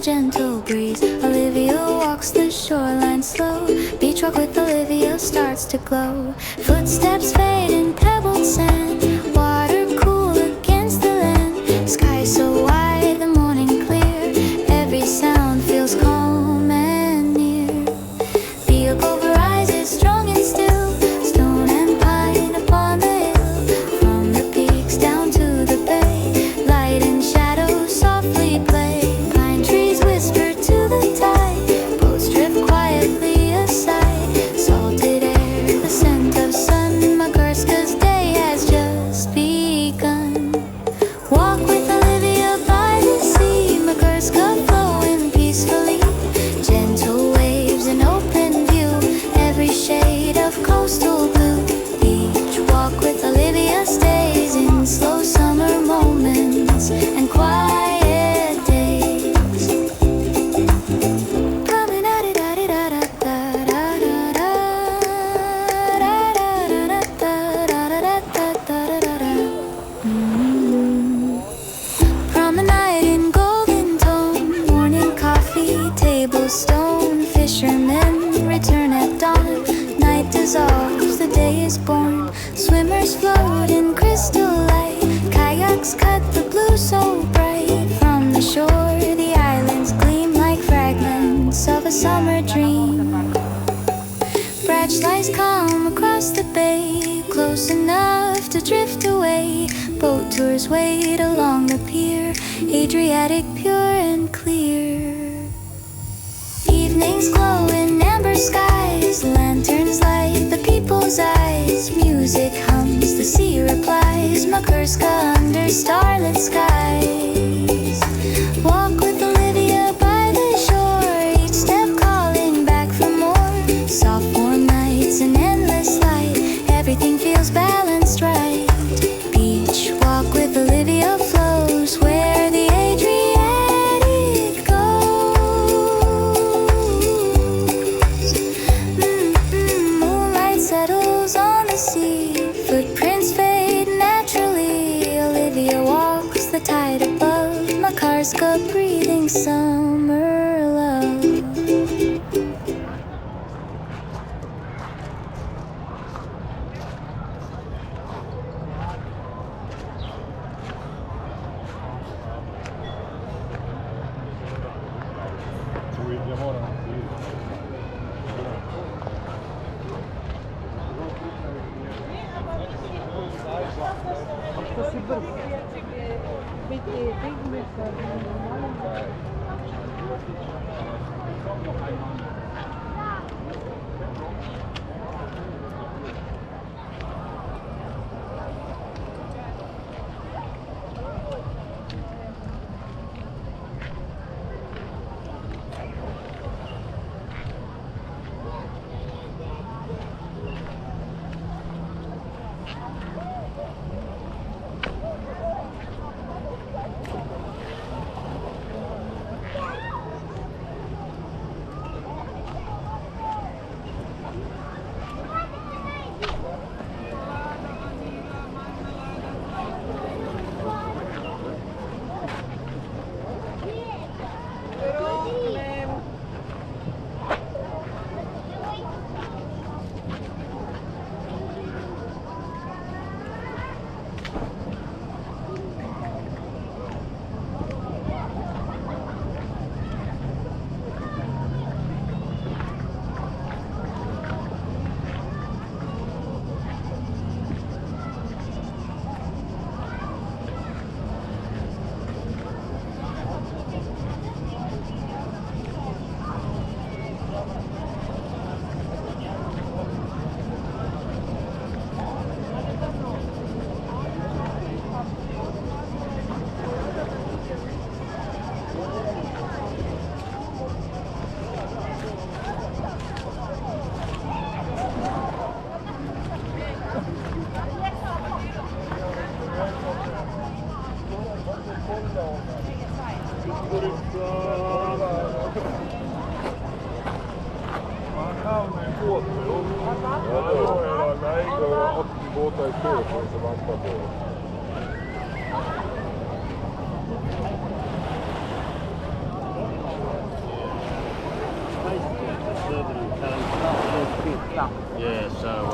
gentle breeze. Olivia walks the shoreline slow. Beach walk with Olivia starts to glow. Footsteps fade in pebbled sand. Water cool against the land. Sky so wide, the morning clear. Every sound feels calm and near. Biokovo rises strong and still. Stone and pine upon the hill. From the peaks down to the bay. Light and shadow softly play. Pine trees whisper to the tide. Boats drift quietly aside. Salted air, the scent of sun. Makarska's day has just begun. Walk with Olivia by the sea. Makarska flowing peacefully. Gentle waves and open view. Every shade of coastal blue. Each walk with Olivia stays in slow summer moments and quiet days. Promenade, da da da da da da da Promenade in golden tone. Morning coffee, table stone. Fishermen return at dawn. Night dissolves, the day is born. Swimmers float in crystal light. Kayaks cut the blue so bright. From the shore, the islands gleam like fragments of a summer dream. Bright lights come across the bay. Close enough to drift away. Boat tours wait along the pier. Adriatic pure and clear. Evenings glow in amber skies. Lanterns light the people's eyes. Music hums, the sea replies. Makarska under starlit skies. Walk with Olivia by the shore. Each step calling back for more. Soft warm nights and endless light. Everything feels balanced right. Beach walk with Olivia flows where the Adriatic goes. Moonlight settles on the sea. Footprints fade naturally. Olivia walks the tide above. Makarska breathing summer love. båtar i kö som väntar på. Yeah, so